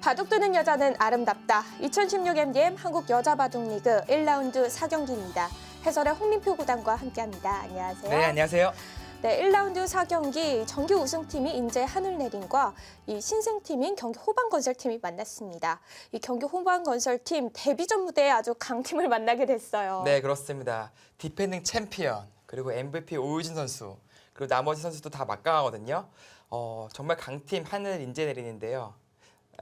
바둑 두는 여자는 아름답다. 2016 MDM 한국 여자 바둑 리그 1라운드 4경기입니다. 해설의 홍민표 구단과 함께합니다. 안녕하세요. 네, 안녕하세요. 네, 1라운드 4경기 정규 우승팀이 인제 하늘내린과 이 신생팀인 경기 호반건설팀이 만났습니다. 이 경기 호반건설팀 데뷔전 무대에 아주 강팀을 만나게 됐어요. 네, 그렇습니다. 디펜딩 챔피언, 그리고 MVP 오유진 선수, 그리고 나머지 선수도 다 막강하거든요. 정말 강팀 하늘 인제 내린인데요.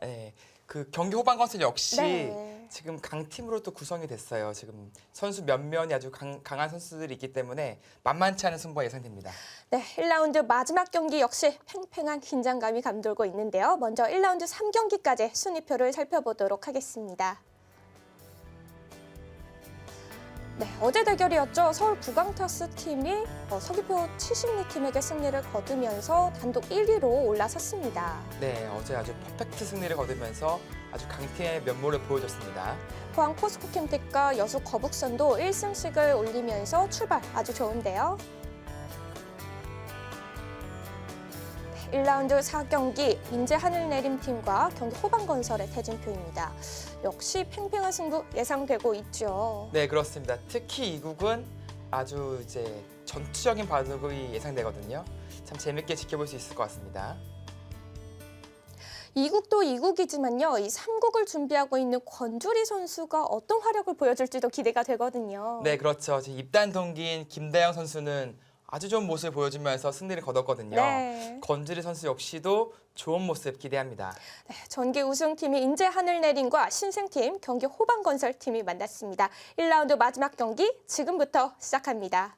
네, 그 경기 호반건설 역시 네. 지금 강팀으로 또 구성이 됐어요. 지금 선수 면면이 아주 강한 선수들이 있기 때문에 만만치 않은 승부가 예상됩니다. 네, 1라운드 마지막 경기 역시 팽팽한 긴장감이 감돌고 있는데요. 먼저 1라운드 3경기까지 순위표를 살펴보도록 하겠습니다. 네, 어제 대결이었죠. 서울 구강타스 팀이 서귀포 70리 팀에게 승리를 거두면서 단독 1위로 올라섰습니다. 네, 어제 아주 퍼펙트 승리를 거두면서 아주 강팀의 면모를 보여줬습니다. 포항 포스코 캠텍과 여수 거북선도 1승씩을 올리면서 출발 아주 좋은데요. 1라운드 4경기 인제 하늘내림팀과 경기 호반건설의 대진표입니다. 역시 팽팽한 승부 예상되고 있죠. 네, 그렇습니다. 특히 이 국은 아주 이제 전투적인 바둑이 예상되거든요. 참 재밌게 지켜볼 수 있을 것 같습니다. 2국도 2국이지만요. 이 3국을 준비하고 있는 권주리 선수가 어떤 활약을 보여줄지도 기대가 되거든요. 네, 그렇죠. 제 입단 동기인 김다영 선수는 아주 좋은 모습을 보여주면서 승리를 거뒀거든요. 네. 권주리 선수 역시도 좋은 모습 기대합니다. 네, 전기 우승팀이 인제 하늘내림과 신생팀 경기 호반건설팀이 만났습니다. 1라운드 마지막 경기 지금부터 시작합니다.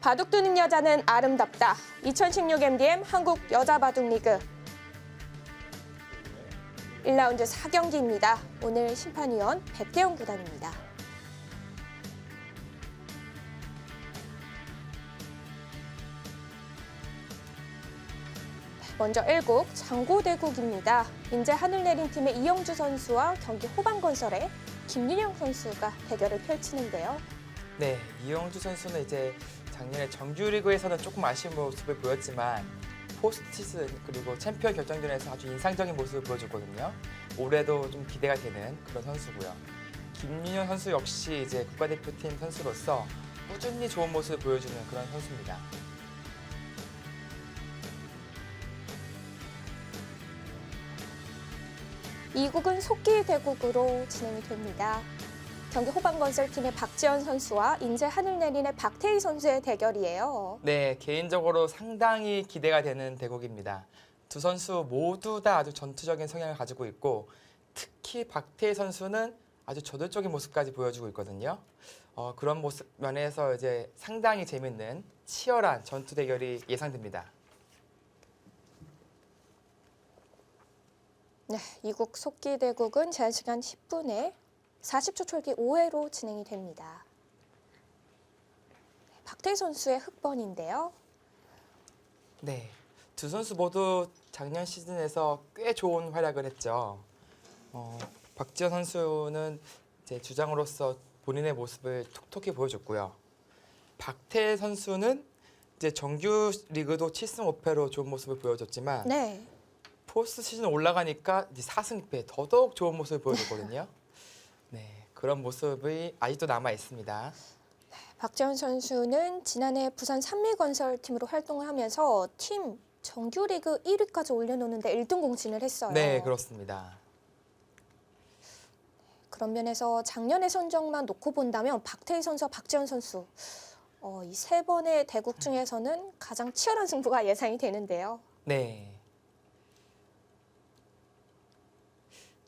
바둑 두는 여자는 아름답다. 2016 MDM 한국 여자 바둑 리그 1라운드 4경기입니다. 오늘 심판위원 백대영 구단입니다. 먼저 1국 장고대국입니다. 인제 하늘내린 팀의 이영주 선수와 경기 호반건설의 김윤영 선수가 대결을 펼치는데요. 네, 이영주 선수는 이제 작년에 정규리그에서는 조금 아쉬운 모습을 보였지만 포스트 시즌 그리고 챔피언 결정전에서 아주 인상적인 모습을 보여줬거든요. 올해도 좀 기대가 되는 그런 선수고요. 김윤영 선수 역시 이제 국가대표팀 선수로서 꾸준히 좋은 모습을 보여주는 그런 선수입니다. 이 국은 속기 대국으로 진행이 됩니다. 경기 호반건설팀의 박지현 선수와 인제 하늘내린의 박태희 선수의 대결이에요. 네, 개인적으로 상당히 기대가 되는 대국입니다. 두 선수 모두 다 아주 전투적인 성향을 가지고 있고 특히 박태희 선수는 아주 저돌적인 모습까지 보여주고 있거든요. 그런 모습 면에서 이제 상당히 재밌는 치열한 전투 대결이 예상됩니다. 네, 이국 속기 대국은 제한 시간 10분에 40초 촐기 5회로 진행이 됩니다. 박태희 선수의 흑번인데요. 네, 두 선수 모두 작년 시즌에서 꽤 좋은 활약을 했죠. 박지현 선수는 이제 주장으로서 본인의 모습을 톡톡히 보여줬고요. 박태희 선수는 이제 정규 리그도 7승 5패로 좋은 모습을 보여줬지만 네. 포스트 시즌 올라가니까 이제 4승 2패 더더욱 좋은 모습을 보여줬거든요. 네, 그런 모습이 아직도 남아 있습니다. 박지현 선수는 지난해 부산 산미건설팀으로 활동을 하면서 팀 정규리그 1위까지 올려놓는데 1등 공신을 했어요. 네, 그렇습니다. 그런 면에서 작년의 성적만 놓고 본다면 박태희 선수와 박지현 선수 이 세 번의 대국 중에서는 가장 치열한 승부가 예상이 되는데요. 네.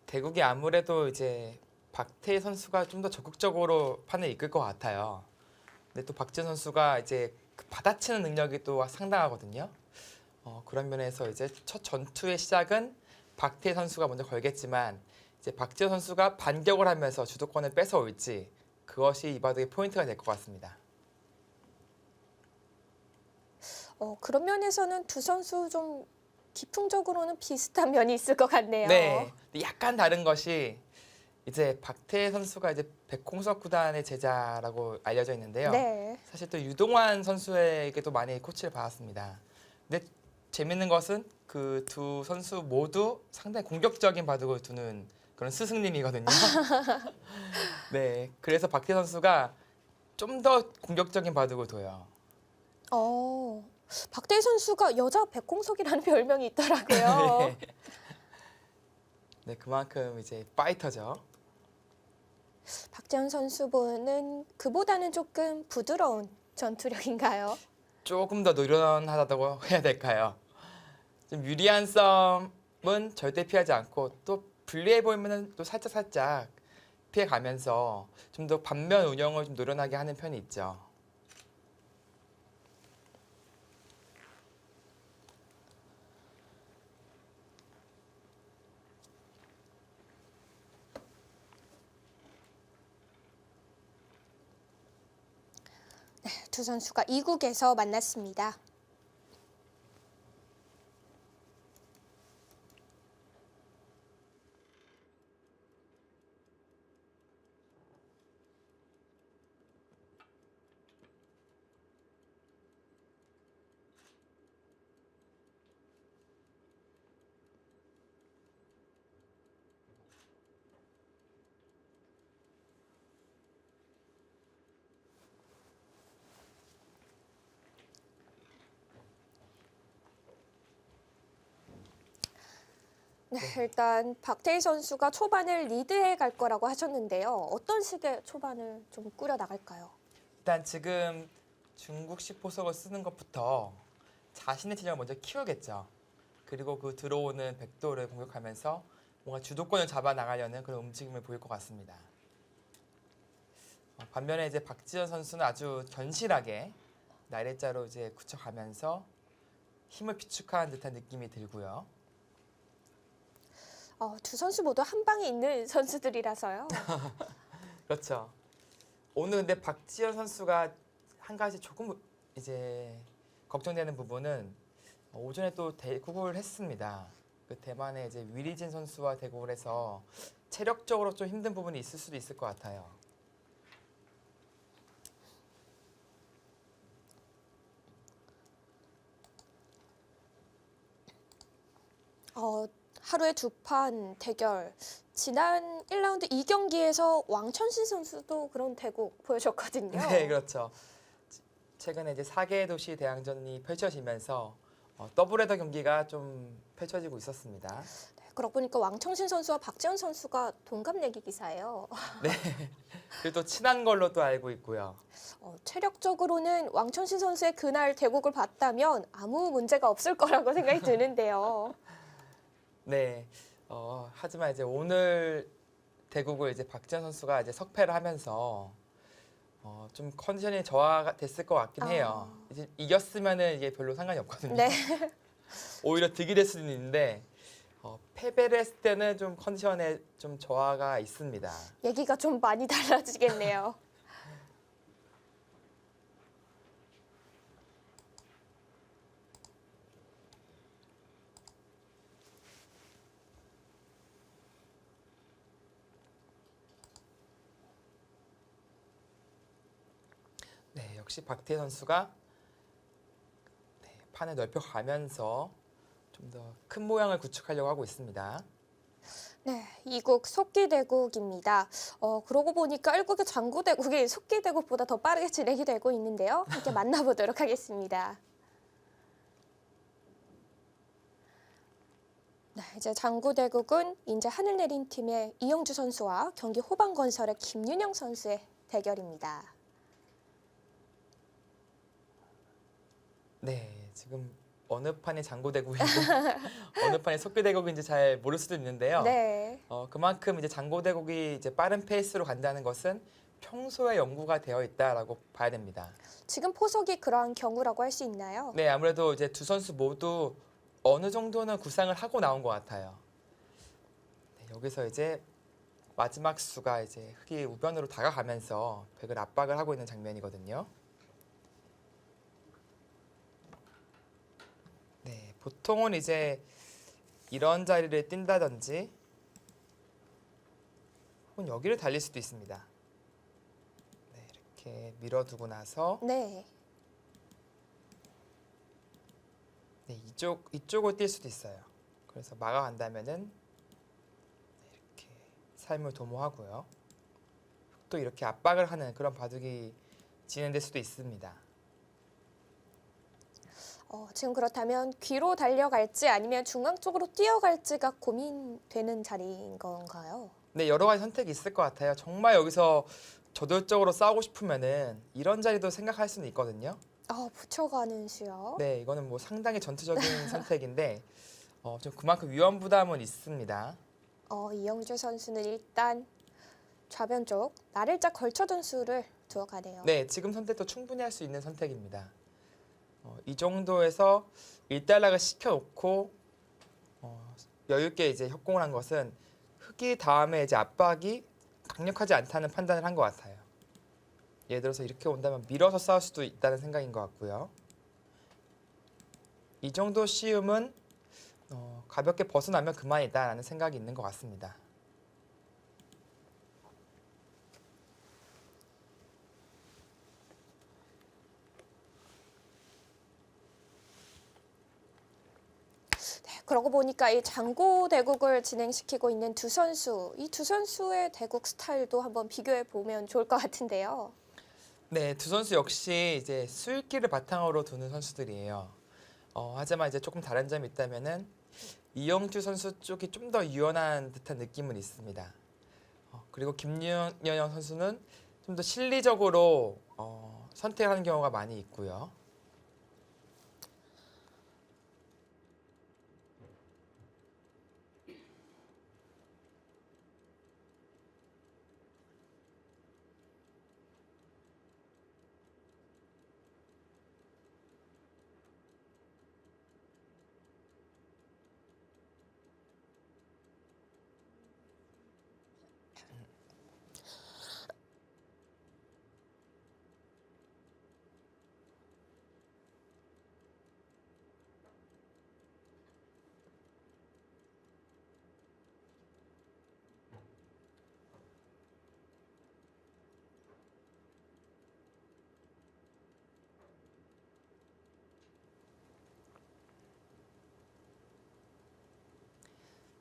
대국이 아무래도 이제 박태희 선수가 좀 더 적극적으로 판을 이끌 것 같아요. 근데 또 박지현 선수가 이제 그 받아치는 능력이 또 상당하거든요. 그런 면에서 이제 첫 전투의 시작은 박태희 선수가 먼저 걸겠지만 이제 박지현 선수가 반격을 하면서 주도권을 뺏어올지 그것이 이 바둑의 포인트가 될 것 같습니다. 그런 면에서는 두 선수 좀 기풍적으로는 비슷한 면이 있을 것 같네요. 네, 근데 약간 다른 것이 이제 박태희 선수가 이제 백홍석 구단의 제자라고 알려져 있는데요. 네. 사실 또 유동환 선수에게도 많이 코치를 받았습니다. 근데 재밌는 것은 그 두 선수 모두 상당히 공격적인 바둑을 두는 그런 스승님이거든요. 네, 그래서 박태 선수가 좀 더 공격적인 바둑을 둬요. 박태희 선수가 여자 백공석이라는 별명이 있더라고요. 네. 네, 그만큼 이제 파이터죠. 박지현 선수는 그보다는 조금 부드러운 전투력인가요? 조금 더 노련하다고 해야 될까요? 좀 유리한 싸움은 절대 피하지 않고 또 불리해 보이면은 또 살짝 피해가면서 좀 더 반면 운영을 좀 노련하게 하는 편이 있죠. 두 선수가 2국에서 만났습니다. 네, 일단 박태희 선수가 초반을 리드해 갈 거라고 하셨는데요. 어떤 식의 초반을 좀 꾸려 나갈까요? 일단 지금 중국식 포석을 쓰는 것부터 자신의 진영을 먼저 키우겠죠. 그리고 그 들어오는 백도를 공격하면서 뭔가 주도권을 잡아 나가려는 그런 움직임을 보일 것 같습니다. 반면에 이제 박지현 선수는 아주 견실하게 나래자로 이제 굳혀가면서 힘을 비축한 듯한 느낌이 들고요. 두 선수 모두 한 방에 있는 선수들이라서요. 그렇죠. 오늘 근데 박지현 선수가 한 가지 조금 이제 걱정되는 부분은 오전에 또 대국을 했습니다. 그 대만의 이제 위리진 선수와 대국을 해서 체력적으로 좀 힘든 부분이 있을 수도 있을 것 같아요. 하루에 두 판 대결. 지난 1라운드 2경기에서 왕천신 선수도 그런 대국 보여줬거든요. 네, 그렇죠. 최근에 이제 4개 도시 대항전이 펼쳐지면서 더블헤더 경기가 좀 펼쳐지고 있었습니다. 네, 그러고 보니까 왕천신 선수와 박지현 선수가 동갑내기 기사예요. 네. 그리고 또 친한 걸로 또 알고 있고요. 체력적으로는 왕천신 선수의 그날 대국을 봤다면 아무 문제가 없을 거라고 생각이 드는데요. 네. 하지만 이제 오늘 대국을 이제 박지현 선수가 이제 석패를 하면서 좀 컨디션이 저하가 됐을 것 같긴 해요. 이제 이겼으면은 이게 별로 상관이 없거든요. 네. 오히려 득이 될 수는 있는데 패배를 했을 때는 좀 컨디션에 좀 저하가 있습니다. 얘기가 좀 많이 달라지겠네요. 네, 역시 박태희 선수가 네, 판을 넓혀가면서 좀 더 큰 모양을 구축하려고 하고 있습니다. 네, 2국 속기대국입니다. 그러고 보니까 1국의 장구대국이 속기대국보다 더 빠르게 진행이 되고 있는데요. 함께 만나보도록 하겠습니다. 네, 이제 장구대국은 이제 하늘 내린 팀의 이영주 선수와 경기 호반건설의 김윤영 선수의 대결입니다. 네, 지금 어느 판이 장고대국이고 어느 판이 속기대국인지 잘 모를 수도 있는데요. 네. 그만큼 이제 장고대국이 이제 빠른 페이스로 간다는 것은 평소에 연구가 되어 있다라고 봐야 됩니다. 지금 포석이 그러한 경우라고 할 수 있나요? 네, 아무래도 이제 두 선수 모두 어느 정도는 구상을 하고 나온 것 같아요. 네, 여기서 이제 마지막 수가 이제 흑이 우변으로 다가가면서 백을 압박을 하고 있는 장면이거든요. 네, 보통은 이제 이런 자리를 뛴다든지 혹은 여기를 달릴 수도 있습니다. 네, 이렇게 밀어두고 나서 네. 네, 이쪽으로 뛸 수도 있어요. 그래서 막아간다면은 이렇게 삶을 도모하고요. 또 이렇게 압박을 하는 그런 바둑이 진행될 수도 있습니다. 지금 그렇다면 귀로 달려갈지 아니면 중앙 쪽으로 뛰어갈지가 고민되는 자리인 건가요? 네, 여러 가지 선택이 있을 것 같아요. 정말 여기서 저돌적으로 싸우고 싶으면은 이런 자리도 생각할 수는 있거든요. 붙여가는 시요. 네, 이거는 뭐 상당히 전투적인 선택인데 좀 그만큼 위험 부담은 있습니다. 이영주 선수는 일단 좌변 쪽 나를자 걸쳐둔 수를 두어가네요. 네, 지금 선택도 충분히 할 수 있는 선택입니다. 이 정도에서 일단락을 시켜놓고 여유 있게 이제 협공을 한 것은 흑이 다음에 이제 압박이 강력하지 않다는 판단을 한 것 같아요. 예를 들어서 이렇게 온다면 밀어서 싸울 수도 있다는 생각인 것 같고요. 이 정도 시음은 가볍게 벗어나면 그만이다라는 생각이 있는 것 같습니다. 그러고 보니까 이 장고 대국을 진행시키고 있는 두 선수, 이 두 선수의 대국 스타일도 한번 비교해 보면 좋을 것 같은데요. 네, 두 선수 역시 이제 수익기를 바탕으로 두는 선수들이에요. 하지만 이제 조금 다른 점이 있다면은 이영주 선수 쪽이 좀 더 유연한 듯한 느낌은 있습니다. 그리고 김연영 선수는 좀 더 실리적으로 선택하는 경우가 많이 있고요.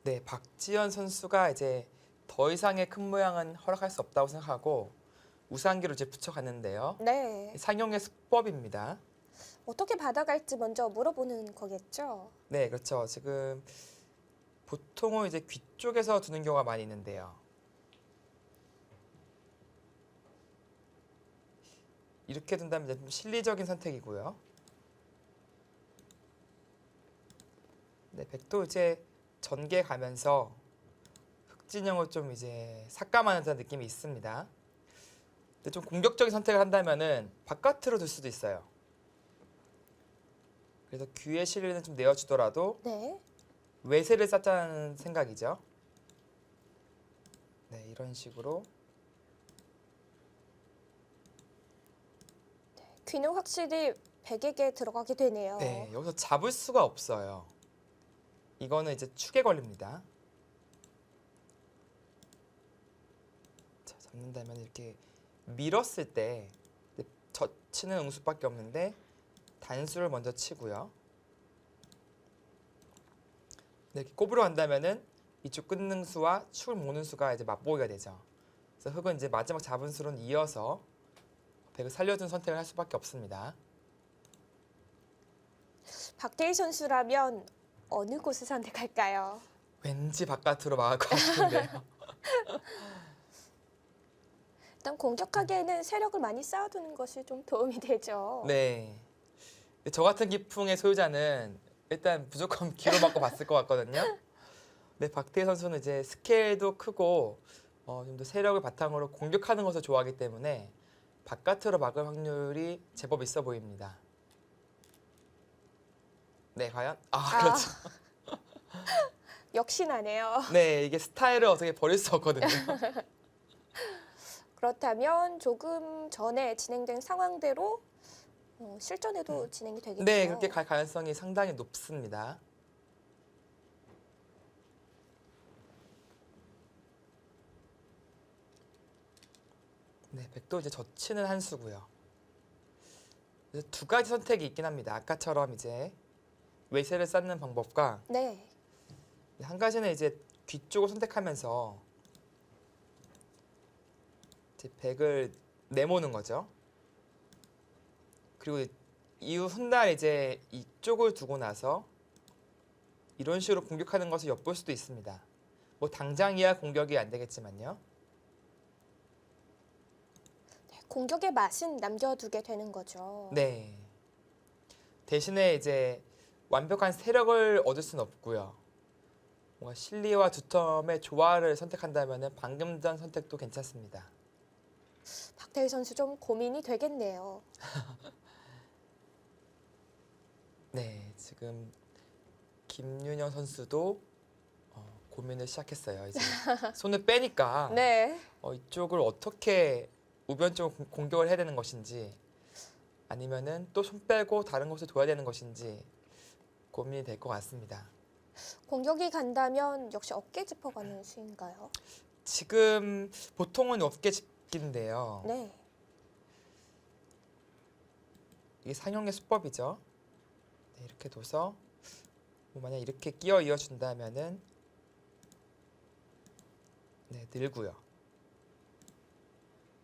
네, 박지현 선수가 이제 더 이상의 큰 모양은 허락할 수 없다고 생각하고 우상기로 이제 붙여갔는데요. 네. 상용의 수법입니다. 어떻게 받아갈지 먼저 물어보는 거겠죠? 네, 그렇죠. 지금 보통은 이제 귀 쪽에서 두는 경우가 많이 있는데요. 이렇게 둔다면 이제 좀 실리적인 선택이고요. 네, 백도 이제 전개 가면서 흑진영을 좀 이제 삭감하는 듯한 느낌이 있습니다. 근데 좀 공격적인 선택을 한다면은 바깥으로 둘 수도 있어요. 그래서 귀의 실리는 좀 내어주더라도 네. 외세를 쌓자는 생각이죠. 네, 이런 식으로. 귀는 확실히 백에게 들어가게 되네요. 네, 여기서 잡을 수가 없어요. 이거는 이제 축에 걸립니다. 자, 잡는다면 이렇게 밀었을 때 젖히는 응수밖에 없는데 단수를 먼저 치고요. 네, 이렇게 꼽으러 간다면은 이쪽 끊는 수와 축을 모는 수가 이제 맞보기가 되죠. 그래서 흑은 이제 마지막 잡은 수로는 이어서 백을 살려둔 선택을 할 수밖에 없습니다. 박태희 선수라면 어느 곳을 선택할까요? 왠지 바깥으로 막을 것 같은데요. 일단 공격하기에는 세력을 많이 쌓아두는 것이 좀 도움이 되죠. 네. 저 같은 기풍의 소유자는 일단 무조건 기로 맞고 봤을 것 같거든요. 네, 박태희 선수는 이제 스케일도 크고 좀 더 세력을 바탕으로 공격하는 것을 좋아하기 때문에 바깥으로 막을 확률이 제법 있어 보입니다. 네, 과연? 그렇죠. 역시나네요. 네, 이게 스타일을 어떻게 버릴 수 없거든요. 그렇다면 조금 전에 진행된 상황대로 실전에도 진행이 되겠죠. 네, 그렇게 갈 가능성이 상당히 높습니다. 네, 백도 이제 젖히는 한 수고요. 두 가지 선택이 있긴 합니다. 아까처럼 이제 외세를 쌓는 방법과 네. 한 가지는 이제 귀 쪽을 선택하면서 이제 백을 내모는 거죠. 그리고 이후 훗날 이제 이쪽을 두고 나서 이런 식으로 공격하는 것을 엿볼 수도 있습니다. 뭐 당장이야 공격이 안 되겠지만요. 네, 공격의 맛은 남겨두게 되는 거죠. 네. 대신에 이제 완벽한 세력을 얻을 수는 없고요. 뭔가 실리와 두텀의 조화를 선택한다면 방금 전 선택도 괜찮습니다. 박태희 선수 좀 고민이 되겠네요. 네, 지금 김윤영 선수도 고민을 시작했어요. 이제 손을 빼니까 네. 이쪽을 어떻게 우변쪽으로 공격을 해야 되는 것인지 아니면은 또 손 빼고 다른 곳을 둬야 되는 것인지 고민이 될 것 같습니다. 공격이 간다면 역시 어깨 짚어가는 수인가요? 지금 보통은 어깨 짚기인데요. 네. 이게 상용의 수법이죠. 네, 이렇게 둬서 뭐 만약 이렇게 끼어 이어준다면은 네, 늘고요.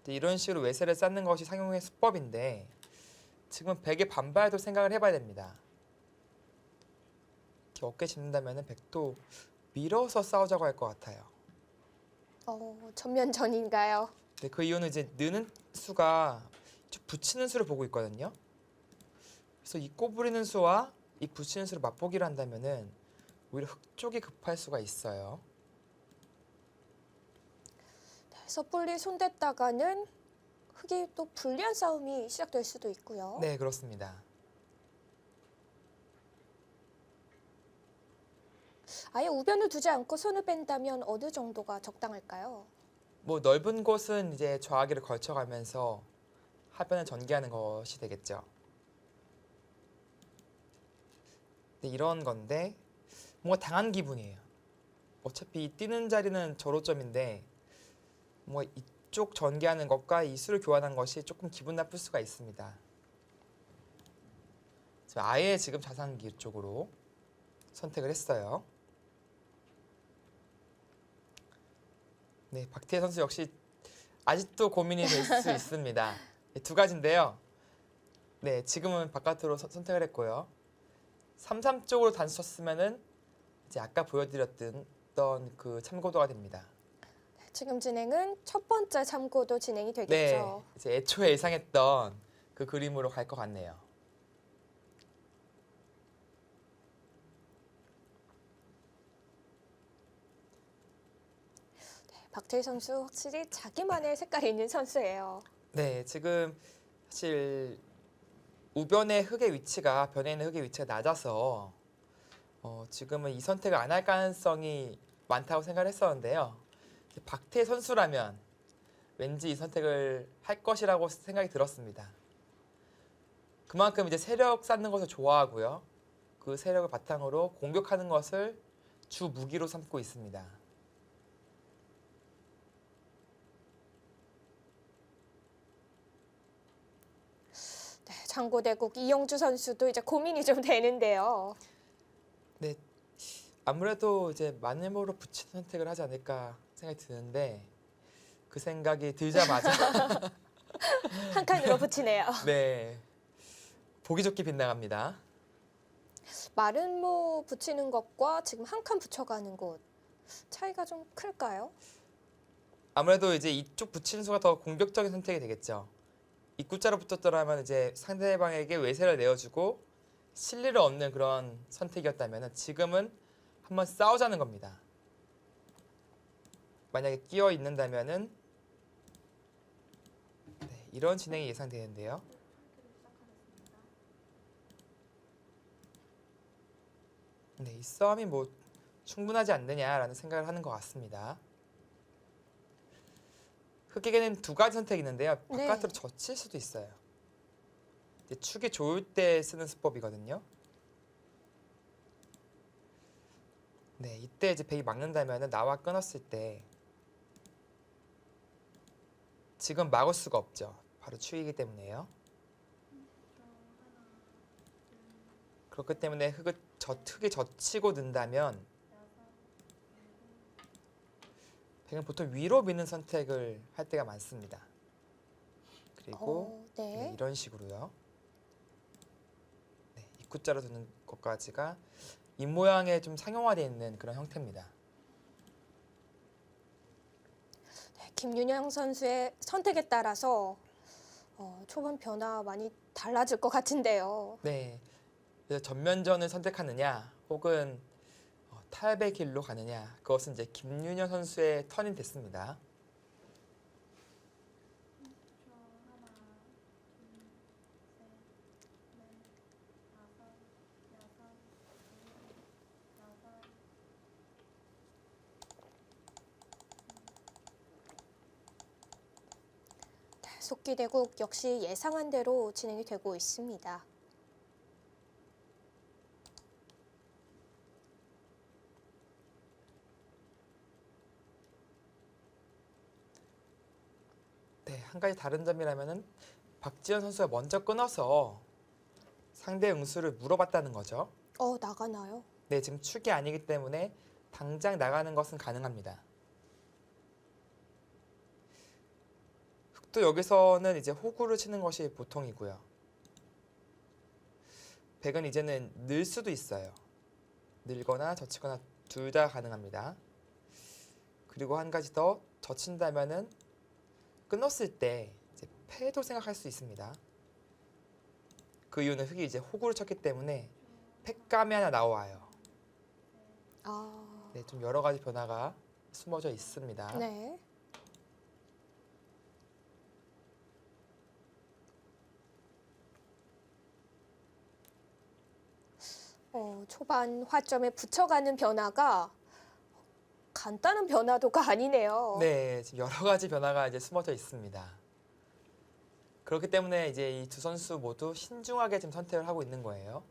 이런 식으로 외세를 쌓는 것이 상용의 수법인데 지금은 백의 반발도 생각을 해봐야 됩니다. 이렇게 어깨 짚는다면은 백도 밀어서 싸우자고 할 것 같아요. 전면전인가요? 근데 그 이유는 이제 느는 수가 좀 붙이는 수를 보고 있거든요. 그래서 이 꼬부리는 수와 이 붙이는 수를 맛보기를 한다면은 오히려 흑 쪽이 급할 수가 있어요. 섣불리 손댔다가는 흑이 또 불리한 싸움이 시작될 수도 있고요. 네, 그렇습니다. 아예 우변을 두지 않고 손을 뺀다면 어느 정도가 적당할까요? 뭐 넓은 곳은 이제 좌하기를 걸쳐가면서 하변을 전개하는 것이 되겠죠. 네, 이런 건데 뭔가 당한 기분이에요. 어차피 이 뛰는 자리는 절호점인데 뭐 이쪽 전개하는 것과 이 수를 교환한 것이 조금 기분 나쁠 수가 있습니다. 아예 지금 자산기 쪽으로 선택을 했어요. 네, 박태희 선수 역시 아직도 고민이 될 수 있습니다. 두 가지인데요. 네, 지금은 바깥으로 선택을 했고요. 3-3 쪽으로 단수 쳤으면은 이제 아까 보여드렸던 그 참고도가 됩니다. 지금 진행은 첫 번째 참고도 진행이 네, 되겠죠. 이제 애초에 예상했던 그 그림으로 갈 것 같네요. 박태희 선수 확실히 자기만의 색깔이 있는 선수예요. 네, 지금 사실 우변의 흙의 위치가 변에 있는 흙의 위치가 낮아서 지금은 이 선택을 안 할 가능성이 많다고 생각을 했었는데요. 박태희 선수라면 왠지 이 선택을 할 것이라고 생각이 들었습니다. 그만큼 이제 세력 쌓는 것을 좋아하고요. 그 세력을 바탕으로 공격하는 것을 주 무기로 삼고 있습니다. 네, 장고대국 이영주 선수도 이제 고민이 좀 되는데요. 네, 아무래도 이제 마늘모로 붙이는 선택을 하지 않을까 생각이 드는데 그 생각이 들자마자 한 칸으로 붙이네요. 네, 보기 좋게 빗나갑니다. 마른 모 붙이는 것과 지금 한 칸 붙여가는 곳 차이가 좀 클까요? 아무래도 이제 이쪽 붙이는 수가 더 공격적인 선택이 되겠죠. 입구자로 붙었더라면 이제 상대방에게 외세를 내어주고 실리를 얻는 그런 선택이었다면 지금은 한번 싸우자는 겁니다. 만약에 끼어 있는다면은 네, 이런 진행이 예상되는데요. 네, 이 싸움이 뭐 충분하지 않느냐라는 생각을 하는 것 같습니다. 흑에게는 두 가지 선택이 있는데요. 네. 바깥으로 젖힐 수도 있어요. 이제 축이 좋을 때 쓰는 수법이거든요. 네, 이때 이제 백이 막는다면 나와 끊었을 때 지금 막을 수가 없죠. 바로 축이기 때문에요. 그렇기 때문에 흑을 크게 젖히고 는다면 백은 보통 위로 미는 선택을 할 때가 많습니다. 그리고 네. 네, 이런 식으로요. 네, 입구자로 두는 것까지가 입 모양에 좀 상용화되어 있는 그런 형태입니다. 네, 김윤영 선수의 선택에 따라서 초반 변화 많이 달라질 것 같은데요. 네, 그래서 전면전을 선택하느냐 혹은 타협의 길로 가느냐, 그것은 이제 김윤영 선수의 턴이 됐습니다. 속기 대국 역시 예상한 대로 진행이 되고 있습니다. 네, 한 가지 다른 점이라면은 박지현 선수가 먼저 끊어서 상대 응수를 물어봤다는 거죠. 나가나요? 네, 지금 축이 아니기 때문에 당장 나가는 것은 가능합니다. 흑도 여기서는 이제 호구를 치는 것이 보통이고요. 백은 이제는 늘 수도 있어요. 늘거나 젖히거나 둘 다 가능합니다. 그리고 한 가지 더, 젖힌다면은 끊었을 때 이제 패도 생각할 수 있습니다. 그 이유는 흑이 이제 호구를 쳤기 때문에 패감이 하나 나와요. 네, 좀 여러 가지 변화가 숨어져 있습니다. 네. 초반 화점에 붙여가는 변화가 간단한 변화도가 아니네요. 네, 지금 여러 가지 변화가 이제 숨어져 있습니다. 그렇기 때문에 이제 이 두 선수 모두 신중하게 지금 선택을 하고 있는 거예요.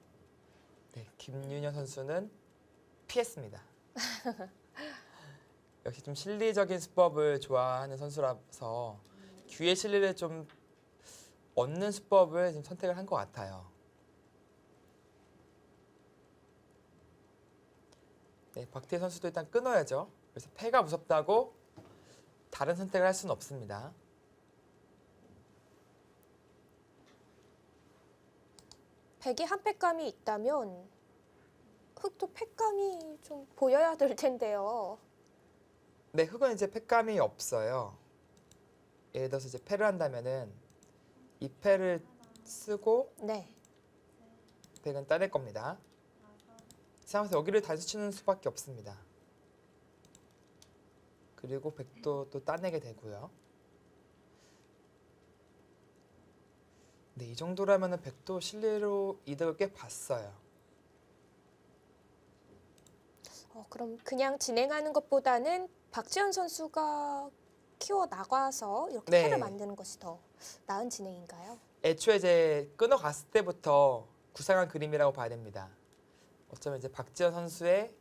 네, 김윤현 선수는 피했습니다. 역시 좀 실리적인 수법을 좋아하는 선수라서 기회 실리를 좀 얻는 수법을 지금 선택을 한 것 같아요. 네, 박태희 선수도 일단 끊어야죠. 그래서 패가 무섭다고 다른 선택을 할 수는 없습니다. 백이 한 패감이 있다면 흑도 패감이 좀 보여야 될 텐데요. 네, 흑은 이제 패감이 없어요. 예를 들어서 이제 패를 한다면은 이 패를 쓰고 네. 백은 따낼 겁니다. 이 상황에서 여기를 단수 치는 수밖에 없습니다. 그리고 백도 또 따내게 되고요. 네, 이 정도라면은 백도 실리로 이득을 꽤 봤어요. 그럼 그냥 진행하는 것보다는 박지현 선수가 키워 나가서 이렇게 네. 패를 만드는 것이 더 나은 진행인가요? 애초에 이제 끊어갔을 때부터 구상한 그림이라고 봐야 됩니다. 어쩌면 이제 박지현 선수의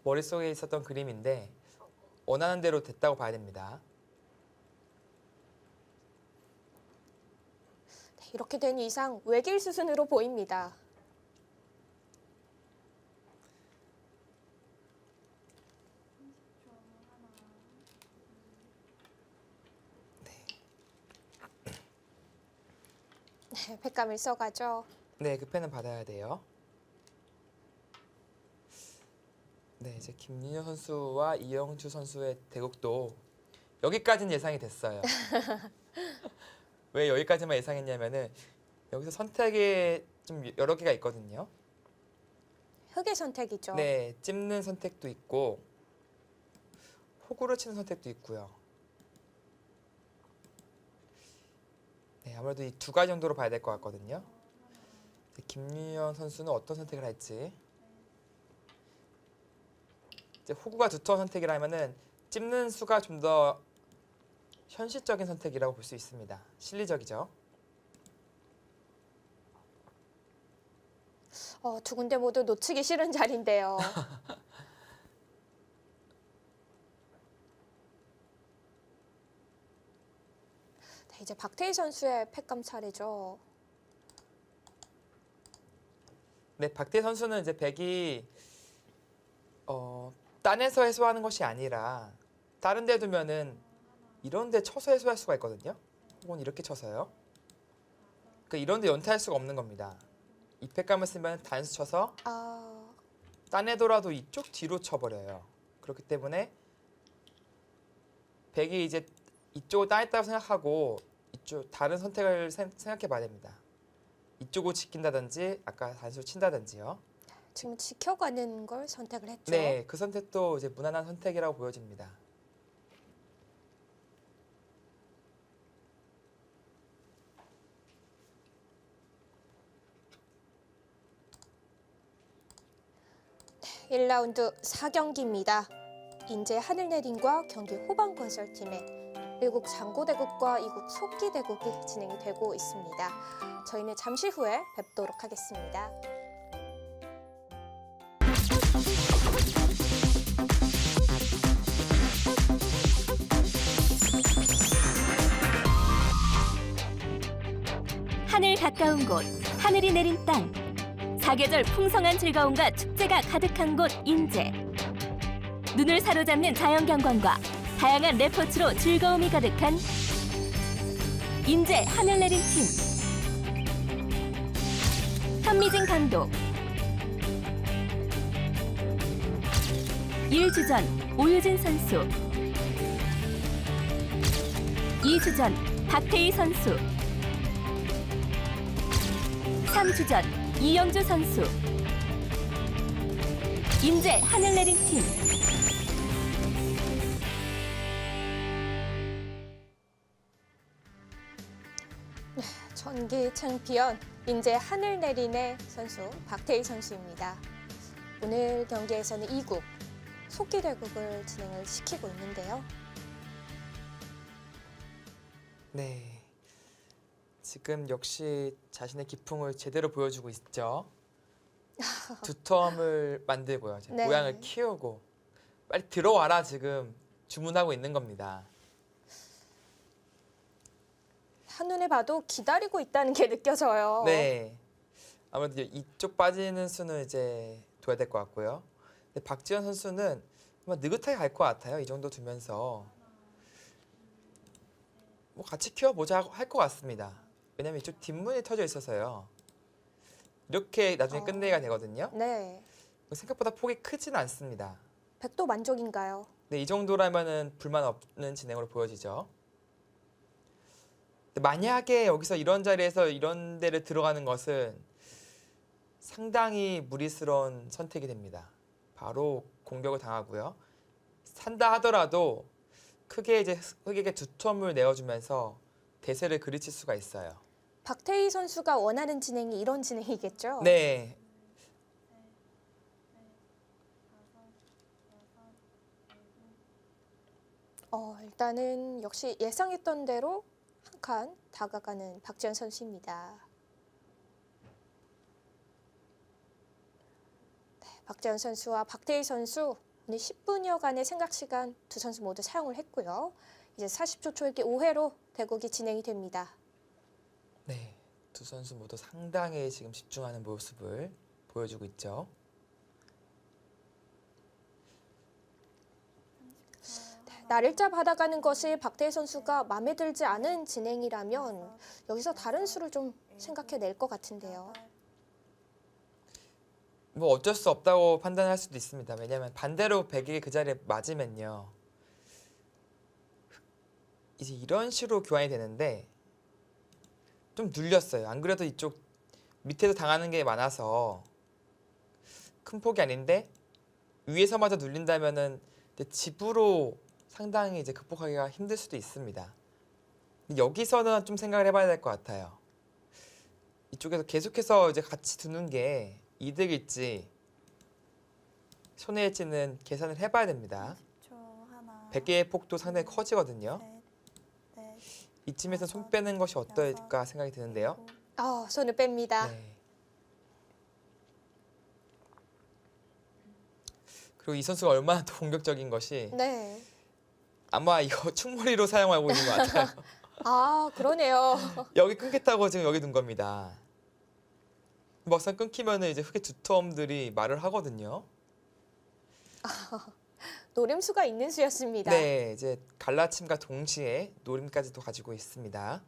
머릿속에 있었던 그림인데 원하는 대로 됐다고 봐야 됩니다. 네, 이렇게 된 이상 외길 수순으로 보입니다. 네, 패감을 써가죠. 네, 그 패는 받아야 돼요. 네, 이제 김민현 선수와 이영주 선수의 대국도 여기까지는 예상이 됐어요. 왜 여기까지만 예상했냐면은 여기서 선택이 좀 여러 개가 있거든요. 흑의 선택이죠. 네, 찝는 선택도 있고 호구를 치는 선택도 있고요. 네, 아무래도 이 두 가지 정도로 봐야 될 것 같거든요. 김유현 선수는 어떤 선택을 할지. 이제 호구가 두터운 선택이라면은 찝는 수가 좀 더 현실적인 선택이라고 볼 수 있습니다. 실리적이죠. 두 군데 모두 놓치기 싫은 자리인데요. 네, 이제 박태희 선수의 패감 차례죠. 네, 박태희 선수는 이제 백이 딴에서 해소하는 것이 아니라 다른 데 두면은 이런 데 쳐서 해소할 수가 있거든요. 혹은 이렇게 쳐서요. 그 이런 데 연타할 수가 없는 겁니다. 이펙감을 쓰면 단수 쳐서 아, 딴에 돌아도 이쪽 뒤로 쳐버려요. 그렇기 때문에 백이 이제 이쪽을 따냈다고 생각하고 이쪽 다른 선택을 생각해 봐야 됩니다. 이쪽을 지킨다든지 아까 단수를 친다든지요. 지금 지켜가는 걸 선택을 했죠. 네, 그 선택도 이제 무난한 선택이라고 보여집니다. 일 1라운드 4경기입니다. 인제 하늘내림과 경기 호반건설팀의 1국 장고대국과 2국 속기대국이 진행이 되고 있습니다. 저희는 잠시 후에 뵙도록 하겠습니다. 하늘 가까운 곳, 하늘이 내린 땅. 사계절 풍성한 즐거움과 축제가 가득한 곳 인제. 눈을 사로잡는 자연경관과 다양한 레포츠로 즐거움이 가득한 인제 하늘 내린 팀. 현미진 감독. 1주 전 오유진 선수. 2주 전 박태희 선수. 3주 전 이영주 선수. 인제 하늘 내린 팀. 전기 챔피언 인제 하늘내린의 선수 박태희 선수입니다. 오늘 경기에서는 2국 속기대국을 진행을 시키고 있는데요. 네, 지금 역시 자신의 기풍을 제대로 보여주고 있죠. 두 텀을 만들고요. 이제 네. 모양을 키우고 빨리 들어와라 지금 주문하고 있는 겁니다. 한눈에 봐도 기다리고 있다는 게 느껴져요. 네, 아무래도 이쪽 빠지는 수는 이제 둬야 될 것 같고요. 근데 박지현 선수는 아마 느긋하게 갈 것 같아요. 이 정도 두면서 뭐 같이 키워보자 할 것 같습니다. 왜냐면 이쪽 뒷문이 터져 있어서요. 이렇게 나중에 끝내기가 되거든요. 네. 생각보다 폭이 크진 않습니다. 백도 만족인가요? 네, 이 정도라면은 불만 없는 진행으로 보여지죠. 근데 만약에 여기서 이런 자리에서 이런 데를 들어가는 것은 상당히 무리스러운 선택이 됩니다. 바로 공격을 당하고요. 산다 하더라도 크게 이제 흑에게 두 텀을 내어주면서 대세를 그르칠 수가 있어요. 박태희 선수가 원하는 진행이 이런 진행이겠죠? 네. 일단은 역시 예상했던 대로 한 칸 다가가는 박지현 선수입니다. 네, 박지현 선수와 박태희 선수 오늘 10분여간의 생각 시간 두 선수 모두 사용을 했고요. 이제 40초 초읽기 5회로 대국이 진행이 됩니다. 네. 두 선수 모두 상당히 지금 집중하는 모습을 보여주고 있죠. 날일자 받아가는 것이 박태희 선수가 마음에 들지 않은 진행이라면 여기서 다른 수를 좀 생각해낼 것 같은데요. 뭐 어쩔 수 없다고 판단할 수도 있습니다. 왜냐하면 반대로 백이 그 자리에 맞으면요. 이제 이런 식으로 교환이 되는데 좀 눌렸어요. 안 그래도 이쪽 밑에서 당하는 게 많아서 큰 폭이 아닌데 위에서마저 눌린다면은 이제 집으로 상당히 이제 극복하기가 힘들 수도 있습니다. 근데 여기서는 좀 생각을 해봐야 될 것 같아요. 이쪽에서 계속해서 이제 같이 두는 게 이득일지 손해일지는 계산을 해봐야 됩니다. 100개의 폭도 상당히 커지거든요. 이쯤에서 손 빼는 것이 어떨까 생각이 드는데요. 손을 뺍니다. 네. 그리고 이 선수가 얼마나 더 공격적인 것이 네. 아마 이거 충무리로 사용하고 있는 것 같아요. 그러네요. 여기 끊겠다고 지금 여기 둔 겁니다. 막상 끊기면은 이제 흙의 두텀들이 말을 하거든요. 노림수가 있는 수였습니다. 네, 이제 갈라침과 동시에 노림까지도 가지고 있습니다.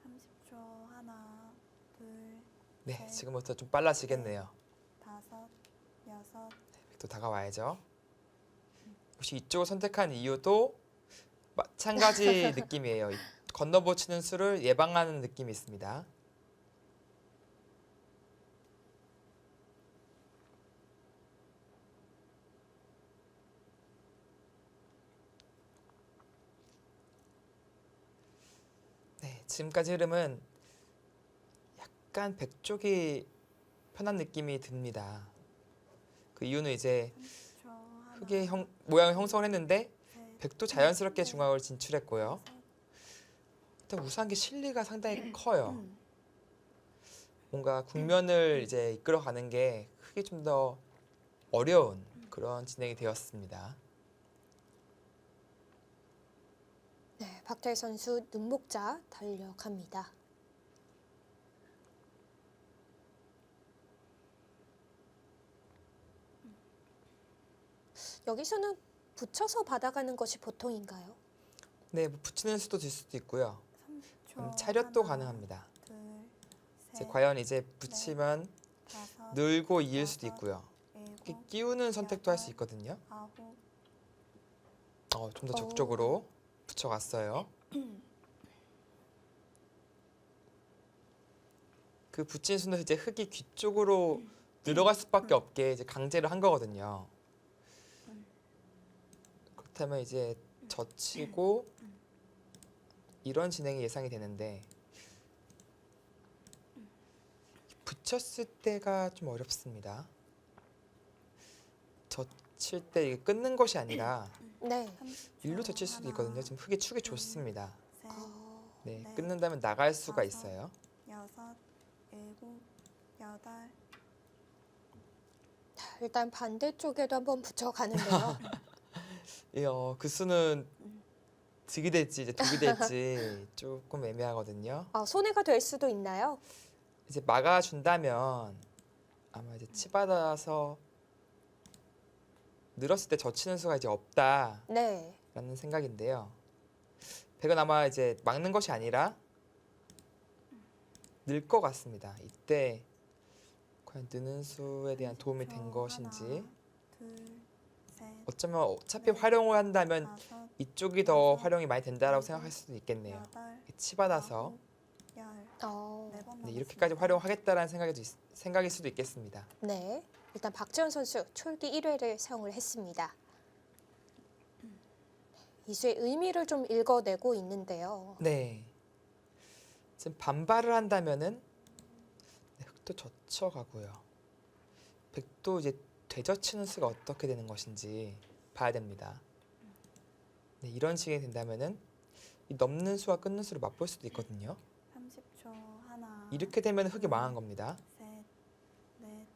30초. 하나, 둘, 네, 네. 지금부터 좀 빨라지겠네요. 다섯, 여섯. 또 다가와야죠. 혹시 이쪽을 선택한 이유도 마찬가지 느낌이에요. 건너붙이는 수를 예방하는 느낌이 있습니다. 네, 지금까지 흐름은 약간 백 쪽이 편한 느낌이 듭니다. 그 이유는 이제 30초. 하나, 흙의 모양을 형성을 했는데 셋, 백도 자연스럽게 넷, 중앙을 진출했고요. 다섯. 일단 우수한 게 실리가 상당히 커요. 뭔가 국면을 이제 이끌어가는 게 흙이 좀 더 어려운 그런 진행이 되었습니다. 네, 박태일 선수 눈목자 달려갑니다. 여기서는 붙여서 받아가는 것이 보통인가요? 네, 뭐 붙이는 수도 될 수도 있고요. 30초. 차렷도 하나, 가능합니다. 둘, 이제 셋, 과연 이제 붙이면 다섯, 늘고 이을 수도 있고요. 이렇게 일곱, 끼우는 선택도 할 수 있거든요. 아홉. 좀 더 적극적으로 붙여갔어요. 그 붙인 수는 이제 흙이 귀 쪽으로 들어갈 수밖에 없게 이제 강제로 한 거거든요. 그렇다면 이제 젖히고 이런 진행이 예상이 되는데 붙였을 때가 좀 어렵습니다. 젖힐 때 이게 끊는 것이 아니라 네. 30초. 일로 젖힐 수도 있거든요. 지금 흙의 축이 좋습니다. 셋, 네, 네. 끊는다면 나갈 수가 있어요. 여섯, 일곱, 여덟. 일단 반대쪽에도 한번 붙여가는데요. 그 수는 득이 될지 이제 독이 될지 조금 애매하거든요. 손해가 될 수도 있나요? 이제 막아준다면 아마 이제 치받아서 늘었을 때 젖히는 수가 이제 없다라는 네. 생각인데요. 백은 아마 이제 막는 것이 아니라 늘 것 같습니다. 이때 과연 느는 수에 대한 도움이 된 30초. 것인지 하나, 둘, 셋, 어쩌면 어차피 활용을 한다면 다섯, 이쪽이 더 여섯, 활용이 많이 된다라고 생각할 수도 있겠네요. 여덟, 이렇게 치받아서 아홉, 열. 네 번 네, 이렇게까지 남았습니다. 활용하겠다라는 생각일 수도 있겠습니다. 네. 일단 박지원 선수 촐기 1회를 사용을 했습니다. 이 수의 의미를 좀 읽어내고 있는데요. 네. 지금 반발을 한다면은 네, 흙도 젖혀가고요. 백도 이제 되젖히는 수가 어떻게 되는 것인지 봐야 됩니다. 네, 이런 식이 된다면은 이 넘는 수와 끊는 수를 맛볼 수도 있거든요. 30초. 하나, 이렇게 되면 흙이 망한 겁니다. 셋, 넷,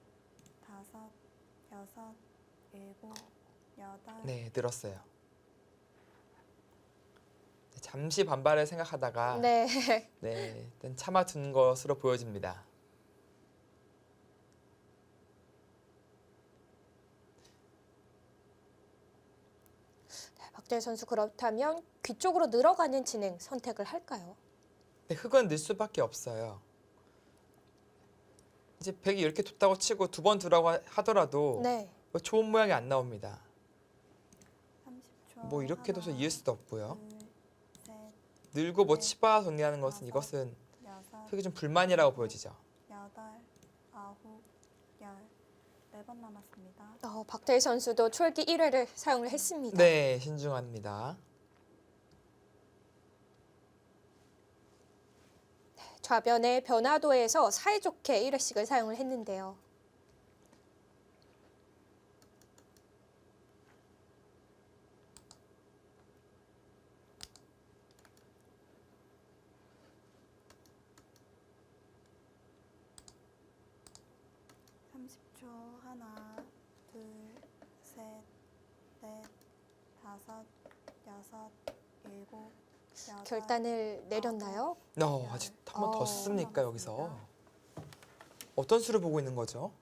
다섯, 여섯, 일곱, 여덟. 네, 늘었어요. 네, 잠시 반발을 생각하다가 네. 네, 일단 참아둔 것으로 보여집니다. 박재일 선수 그렇다면 귀 쪽으로 늘어가는 진행 선택을 할까요? 네, 흙은 늘 수밖에 없어요. 이제 백이 이렇게 뒀다고 치고 두 번 두라고 하더라도 네. 좋은 모양이 안 나옵니다. 30초. 뭐 이렇게 둬서 이을 수도 없고요. 둘, 셋, 늘고 뭐 치바 정리하는 것은 이것은 여섯, 흙이 좀 불만이라고 보여지죠. 여덟, 아홉, 열. 네 번 남았습니다. 박태일 선수도 촐기 1회를 사용을 했습니다. 네, 신중합니다. 좌변의 변화도에서 사이좋게 1회씩을 사용을 했는데요. 하나, 둘, 셋, 넷, 다섯, 여섯, 일곱, 여덟, 결단을 내렸나요? 아직 한 번 더 어, 씁니까 여기서? 남았습니다. 어떤 수를 보고 있는 거죠?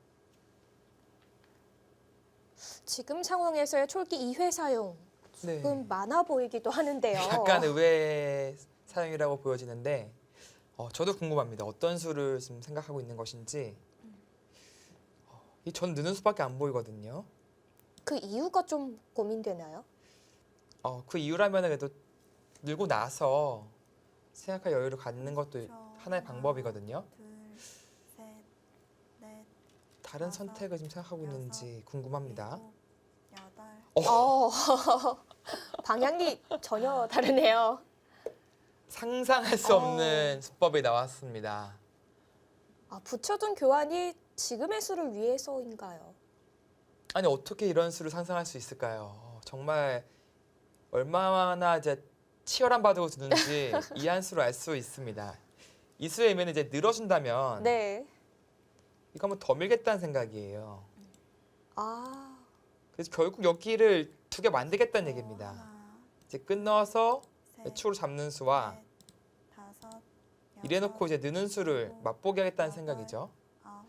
지금 상황에서의 촐기 2회 사용 네. 조금 많아 보이기도 하는데요. 약간 의외의 사용이라고 보여지는데 저도 궁금합니다. 어떤 수를 지금 생각하고 있는 것인지. 전 느는 수밖에 안 보이거든요. 그 이유가 좀 고민되나요? 그 이유라면 그래도 늘고 나서 생각할 여유를 갖는 것도 그렇죠. 하나의 방법이거든요. 둘, 셋, 넷, 다른 다섯, 선택을 지금 생각하고 여섯, 있는지 궁금합니다. 일곱, 여덟. 방향이 전혀 다르네요. 상상할 수 없는 수법이 나왔습니다. 붙여둔 교환이 지금의 수를 위해서인가요? 아니 어떻게 이런 수를 상상할 수 있을까요? 정말 얼마나 이제 치열한 바둑을 두는지 이 한 수로 알 수 있습니다. 이 수의 의미는 이제 늘어준다면 네. 이거 한번 더 밀겠다는 생각이에요. 아, 그래서 결국 여기를 두 개 만들겠다는 얘기입니다. 하나, 이제 끊어서 셋, 축으로 잡는 수와 넷, 다섯, 이래놓고 여섯, 이제 느는 수를 일곱, 맛보게 하겠다는 여덟, 생각이죠. 아홉,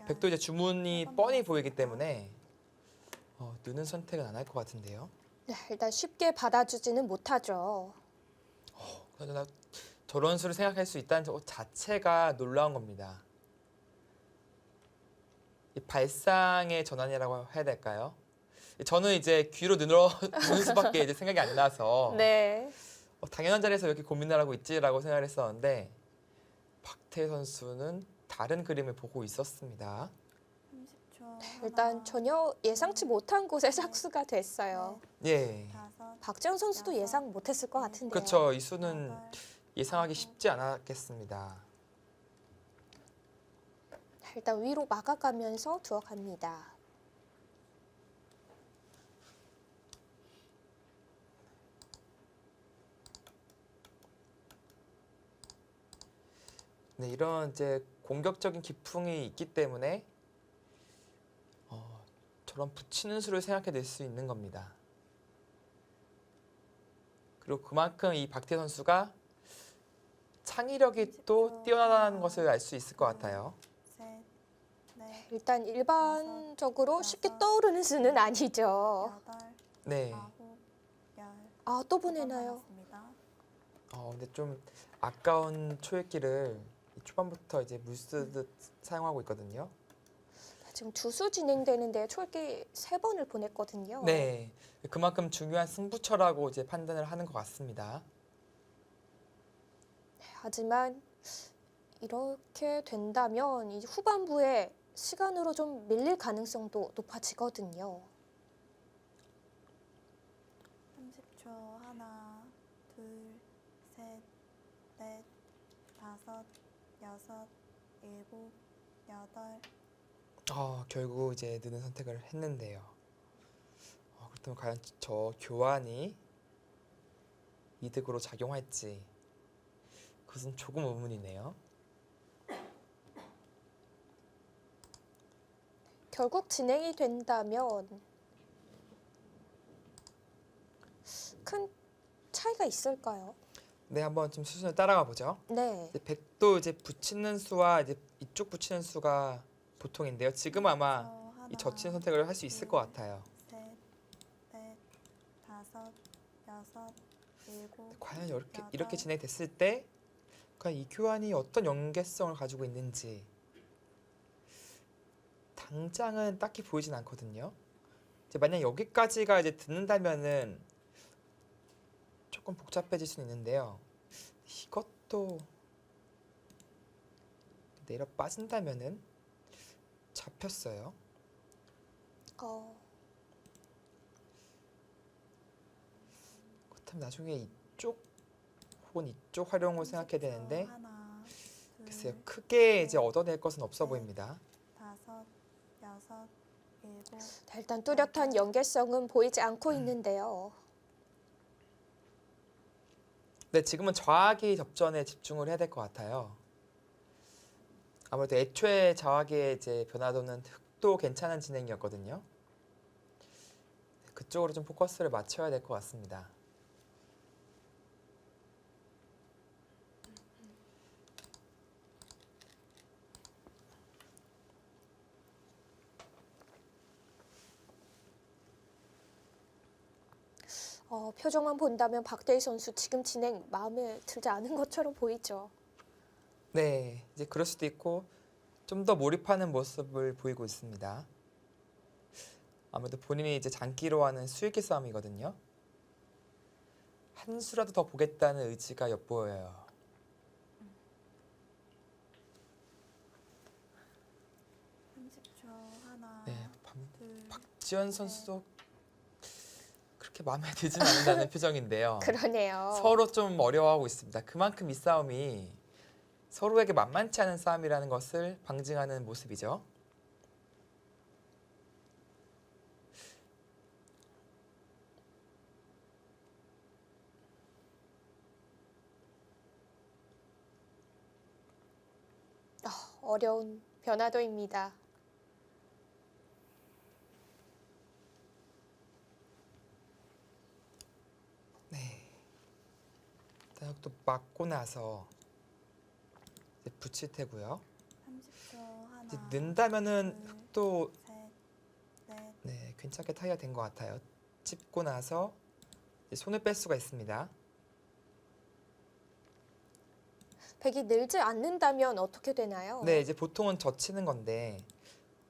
열. 백도 이제 주문이 뻔히 보이기 때문에 느는 선택은 안 할 것 같은데요. 네, 일단 쉽게 받아주지는 못하죠. 그러나 저런 수를 생각할 수 있다는 것 자체가 놀라운 겁니다. 이 발상의 전환이라고 해야 될까요? 저는 이제 귀로 누는 수밖에 이제 생각이 안 나서 네. 당연한 자리에서 이렇게 고민을 하고 있지라고 생각을 했었는데 박태 선수는 다른 그림을 보고 있었습니다. 30초. 일단 하나, 전혀 예상치 못한 곳에 착수가 됐어요. 예, 다섯, 박재현 선수도 예상 못했을 것 같은데요. 그렇죠. 이 수는 여덟, 예상하기 쉽지 않았겠습니다. 일단 위로 막아가면서 들어갑니다. 네, 이런 이제 공격적인 기풍이 있기 때문에 저런 붙이는 수를 생각해낼 수 있는 겁니다. 그리고 그만큼 이 박태 선수가 창의력이 또 뛰어나다는 것을 알 수 있을 것 같아요. 셋, 넷, 일단 일반적으로 여섯, 쉽게 떠오르는 수는 아니죠. 여덟, 네, 아홉, 열. 아, 또 보내나요? 남았습니다. 근데 좀 아까운 초읽기를 초반부터 이제 물쓰듯 사용하고 있거든요. 지금 두 수 진행되는데 촐기 3번을 보냈거든요. 네, 그만큼 중요한 승부처라고 이제 판단을 하는 것 같습니다. 하지만 이렇게 된다면 이제 후반부에 시간으로 좀 밀릴 가능성도 높아지거든요. 30초. 하나, 둘, 셋, 넷, 다섯, 여섯, 일곱, 여덟. 결국 이제 느는 선택을 했는데요. 그렇다면 과연 저 교환이 이득으로 작용할지 그것은 조금 의문이네요. 결국 진행이 된다면 큰 차이가 있을까요? 네, 한번 좀 수순을 따라가 보죠. 네. 이제 백도 이제 붙이는 수와 이제 이쪽 붙이는 수가 보통인데요. 지금 아마 이 젖히는 선택을 할 수 있을 것 같아요. 셋, 넷, 다섯, 여섯, 일곱. 과연 이렇게 진행됐을 때 과연 이 교환이 어떤 연계성을 가지고 있는지 당장은 딱히 보이진 않거든요. 이제 만약 여기까지가 이제 듣는다면은 조금 복잡해질 수는 있는데요. 이것도 내려 빠진다면은 잡혔어요. 그렇다면 나중에 이쪽 혹은 이쪽 활용을 생각해야 되는데 하나, 둘, 글쎄요. 크게 이제 얻어낼 것은 없어 보입니다. 다섯, 여섯, 일곱. 일단 뚜렷한 연계성은 보이지 않고 있는데요. 네, 지금은 좌악이 접전에 집중을 해야 될 것 같아요. 아무래도 애초에 좌악의 이제 변화도는 흑도 괜찮은 진행이었거든요. 그쪽으로 좀 포커스를 맞춰야 될 것 같습니다. 표정만 본다면 박대희 선수 지금 진행 마음에 들지 않은 것처럼 보이죠. 네, 이제 그럴 수도 있고 좀 더 몰입하는 모습을 보이고 있습니다. 아무래도 본인이 이제 장기로 하는 수익기 싸움이거든요. 한 수라도 더 보겠다는 의지가 엿보여요. 30초. 하나, 네, 둘, 박지현 선수도 그렇게 마음에 들진 않는다는 표정인데요. 그러네요. 서로 좀 어려워하고 있습니다. 그만큼 이 싸움이 서로에게 만만치 않은 싸움이라는 것을 방증하는 모습이죠. 어려운 변화도입니다. 네. 일단 또 맞고 나서 이제 붙일 테고요. 30초. 하나, 이제 는다면은 둘, 흑도 셋, 넷, 네, 괜찮게 타이어 된 것 같아요. 찝고 나서 이제 손을 뺄 수가 있습니다. 백이 늘지 않는다면 어떻게 되나요? 네, 이제 보통은 젖히는 건데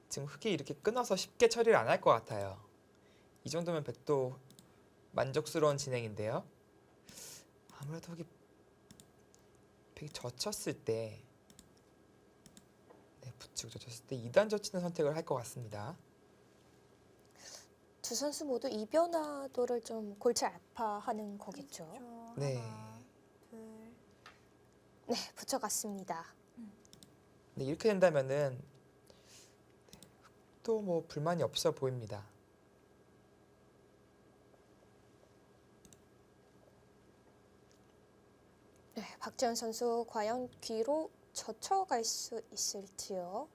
지금 흑이 이렇게 끊어서 쉽게 처리를 안 할 것 같아요. 이 정도면 백도 만족스러운 진행인데요. 아무래도 흑이 백이 젖혔을 때 네, 붙이고 젖혔을 때 2단 젖히는 선택을 할 것 같습니다. 두 선수 모두 이 변화도를 좀 골치 아파하는 거겠죠. 30초. 네. 하나, 둘, 네, 붙여갔습니다. 네, 이렇게 된다면은 또 뭐 불만이 없어 보입니다. 네, 박지현 선수 과연 귀로 젖혀갈 수 있을지요?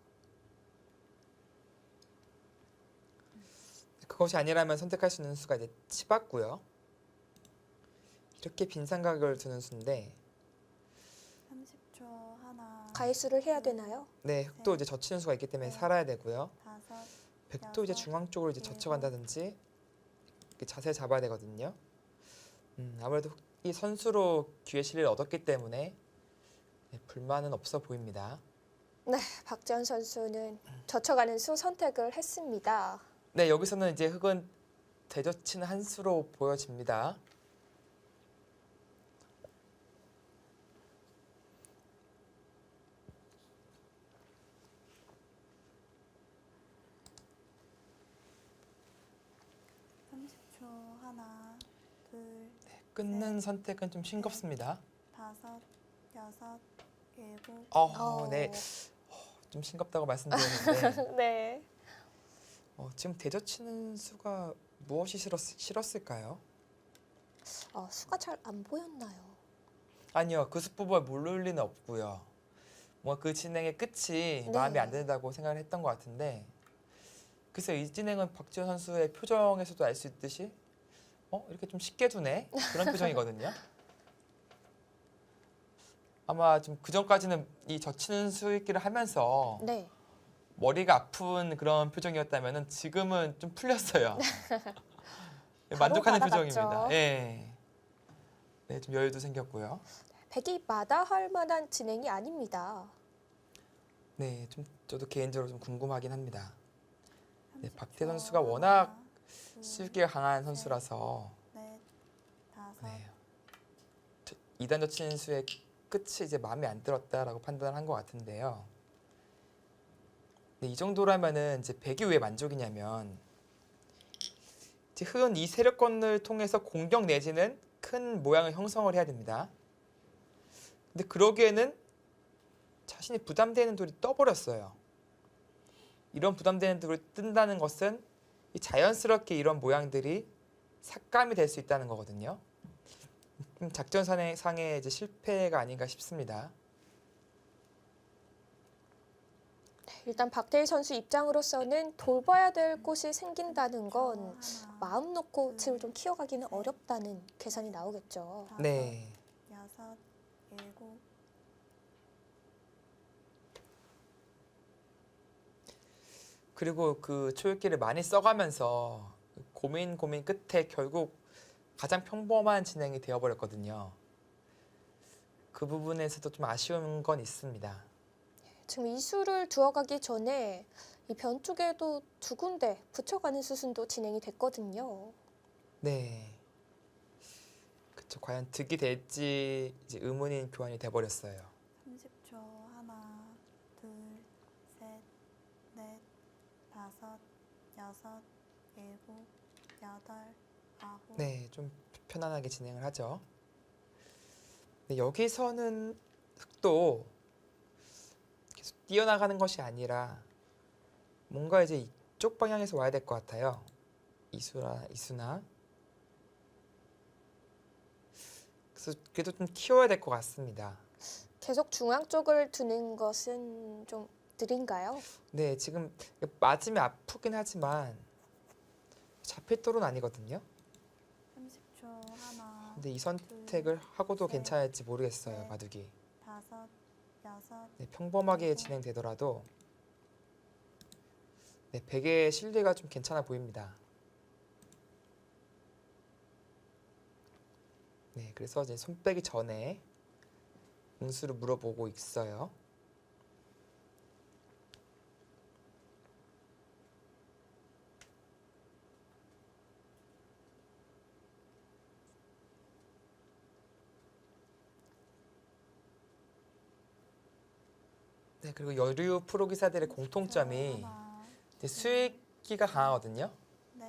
그것이 아니라면 선택할 수 있는 수가 이제 치봤고요. 이렇게 빈 삼각을 두는 수인데 30초. 하나, 가해수를 해야 되나요? 네, 흑도 이제 젖히는 수가 있기 때문에 네. 살아야 되고요. 다섯, 백도 이제 여섯, 중앙 쪽으로 이제 일곱. 젖혀간다든지 이렇게 자세를 잡아야 되거든요. 아무래도 이 선수로 기회 실리를 얻었기 때문에 네, 불만은 없어 보입니다. 네, 박지현 선수는 젖혀가는 수 선택을 했습니다. 네, 여기서는 이제 흑은 대젖히는 한 수로 보여집니다. 하나, 둘, 끊는 선택은 좀 싱겁습니다. 다섯, 여섯, 일곱. 네, 좀 싱겁다고 말씀드렸는데 네. 지금 대젖히는 수가 무엇이 싫었을까요? 수가 잘 안 보였나요? 아니요, 그 수법을 모를 리는 없고요. 뭔가 그 진행의 끝이 네. 마음에 안 든다고 생각을 했던 것 같은데 글쎄요, 이 진행은 박지현 선수의 표정에서도 알 수 있듯이 이렇게 좀 쉽게 두네? 그런 표정이거든요. 아마 좀 그전까지는 이 젖히는 수익기를 하면서 네. 머리가 아픈 그런 표정이었다면 지금은 좀 풀렸어요. 만족하는 바로 표정입니다. 받아갔죠. 예. 네, 좀 여유도 생겼고요. 백이 마다할 만한 진행이 아닙니다. 네, 좀 저도 개인적으로 좀 궁금하긴 합니다. 네, 30초. 박태 선수가 워낙 하나, 둘, 수익기가 강한 선수라서 넷, 다섯, 네, 2단 젖히는 수의 끝이 이제 마음에 안 들었다라고 판단한 것 같은데요. 네, 이 정도라면은 이제 백이 왜 만족이냐면 이제 흑은 이 세력권을 통해서 공격 내지는 큰 모양을 형성을 해야 됩니다. 근데 그러기에는 자신이 부담되는 돌이 떠버렸어요. 이런 부담되는 돌이 뜬다는 것은 이 자연스럽게 이런 모양들이 삭감이 될 수 있다는 거거든요. 작전상의 이제 실패가 아닌가 싶습니다. 일단 박태일 선수 입장으로서는 돌봐야 될 곳이 생긴다는 건 하나, 마음 놓고 짐을 좀 키워가기는 어렵다는 계산이 나오겠죠. 다섯, 네. 여섯, 일곱. 그리고 그 초읽기를 많이 써가면서 고민 끝에 결국 가장 평범한 진행이 되어버렸거든요. 그 부분에서도 좀 아쉬운 건 있습니다. 지금 이수를 두어가기 전에 이 변 쪽에도 두 군데 붙여가는 수순도 진행이 됐거든요. 네. 그쵸. 과연 득이 될지 이제 의문인 교환이 돼버렸어요. 30초. 하나, 둘, 셋, 넷, 다섯, 여섯, 일곱, 여덟, 아홉. 네, 좀 편안하게 진행을 하죠. 네, 여기서는 흑도 계속 뛰어나가는 것이 아니라 뭔가 이제 이쪽 방향에서 와야 될 것 같아요. 이수나. 그래서 그래도 좀 키워야 될 것 같습니다. 계속 중앙 쪽을 두는 것은 좀 느린가요? 네, 지금 맞으면 아프긴 하지만 잡힐 돌은 아니거든요. 30초. 하나, 근데 이 선택을 하고도 셋, 괜찮을지 모르겠어요, 넷. 바둑이. 다섯, 여섯. 네, 평범하게 진행되더라도 네, 베개의 실리가 좀 괜찮아 보입니다. 네, 그래서 이제 손 빼기 전에 운수를 물어보고 있어요. 네, 그리고 여류 프로 기사들의 공통점이 하나, 이제 수익기가 강하거든요. 넷,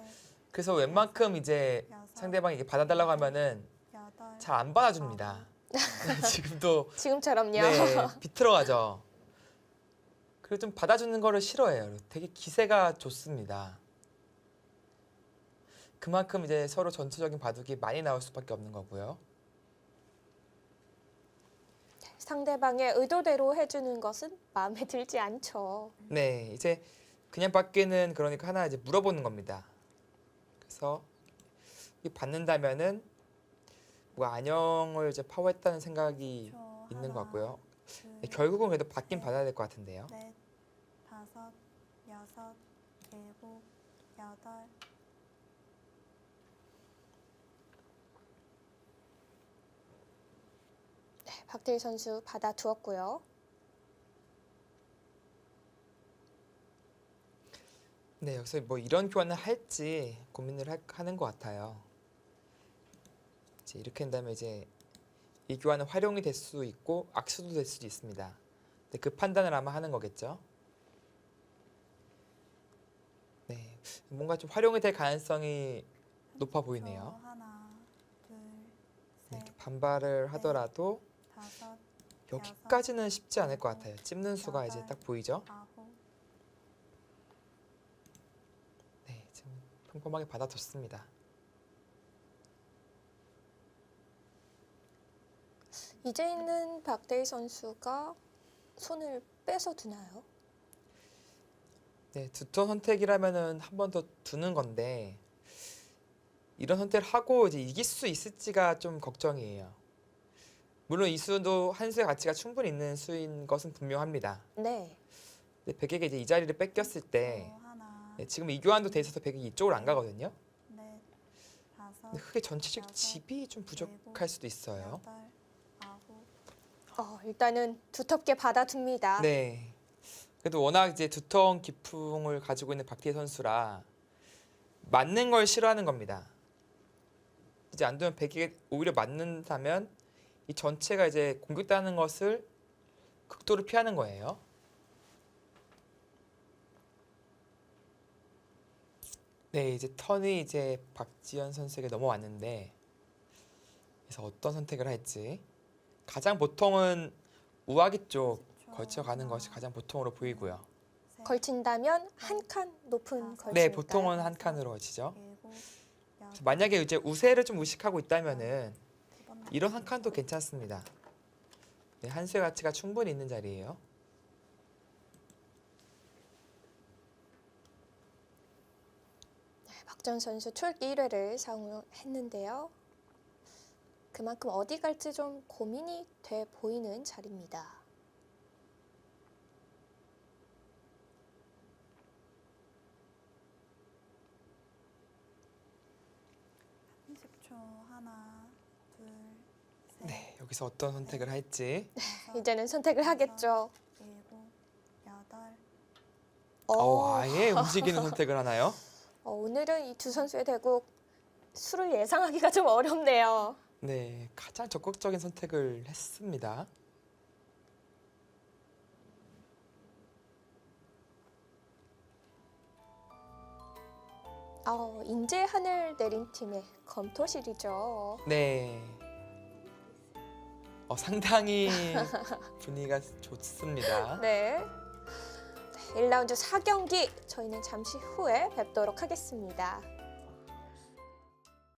그래서 웬만큼 이제 여섯, 상대방이 이게 받아달라고 하면은 여덟. 잘 안 받아줍니다. 지금도 지금처럼요. 네, 비틀어가죠. 그리고 좀 받아주는 거를 싫어해요. 되게 기세가 좋습니다. 그만큼 이제 서로 전투적인 바둑이 많이 나올 수밖에 없는 거고요. 상대방의 의도대로 해주는 것은 마음에 들지 않죠. 네, 이제 그냥 받기는 그러니까 하나 이제 물어보는 겁니다. 그래서 이 받는다면은 뭐 안녕을 이제 파워했다는 생각이 있는 것 같고요. 네, 결국은 그래도 받긴 받아야 될 것 같은데요. 넷, 다섯, 여섯, 일곱, 여덟. 네, 박태일 선수 받아두었고요. 네, 여기서 뭐 이런 교환을 할지 고민을 하는 것 같아요. 이제 이렇게 한다면 이제 이 교환은 활용이 될 수 있고 악수도 될 수도 있습니다. 근데 그 판단을 아마 하는 거겠죠. 네, 뭔가 좀 활용이 될 가능성이 높아 보이네요. 하나, 둘, 네, 셋, 이렇게 반발을 하더라도 다섯, 여기까지는 쉽지 않을 것 같아요. 찝는 수가 이제 딱 보이죠. 아홉. 네, 지금 평범하게 받아줬습니다. 이제 있는 박태일 선수가 손을 빼서 두나요? 네, 두터 선택이라면은 한 번 더 두는 건데 이런 선택을 하고 이제 이길 수 있을지가 좀 걱정이에요. 물론 이 수도 한 수의 가치가 충분히 있는 수인 것은 분명합니다. 네. 근데 백에게 이제 이 자리를 뺏겼을 때 하나, 네, 지금 이 교환도 돼 있어서 백이 이쪽으로 안 가거든요. 넷, 다섯, 근데 흑의 전체적 집이 좀 부족할 수도 있어요. 여덟, 아홉. 일단은 두텁게 받아둡니다. 네. 그래도 워낙 이제 두터운 기풍을 가지고 있는 박태희 선수라 맞는 걸 싫어하는 겁니다. 이제 안 되면 백에게 오히려 맞는다면 이 전체가 이제 공격당하는 것을 극도로 피하는 거예요. 네, 이제 턴이 이제 박지현 선수에게 넘어왔는데 그래서 어떤 선택을 할지 가장 보통은 우아기 쪽 걸쳐가는 것이 가장 보통으로 보이고요. 셋, 걸친다면 한 칸 높은 걸침일까요? 네, 보통은 한 칸으로 걸치죠. 일곱, 여덟. 그래서 만약에 이제 우세를 좀 의식하고 있다면은 두 번 이런 한 칸도 괜찮습니다. 네, 한 수의 가치가 충분히 있는 자리예요. 박전 선수 초읽기 1회를 사용했는데요. 그만큼 어디 갈지 좀 고민이 돼 보이는 자리입니다. 30초. 10초. 하나, 둘, 셋, 네, 여기서 어떤 선택을 할지. 다섯, 이제는 선택을 하겠죠. 일곱, 여덟. 아예 움직이는 선택을 하나요? 오늘은 이 두 선수의 대국 수를 예상하기가 좀 어렵네요. 네, 가장 적극적인 선택을 했습니다. 인제 하늘 내린 팀의 검토실이죠. 네. 상당히 분위기가 좋습니다. 네. 1라운드 4경기 저희는 잠시 후에 뵙도록 하겠습니다.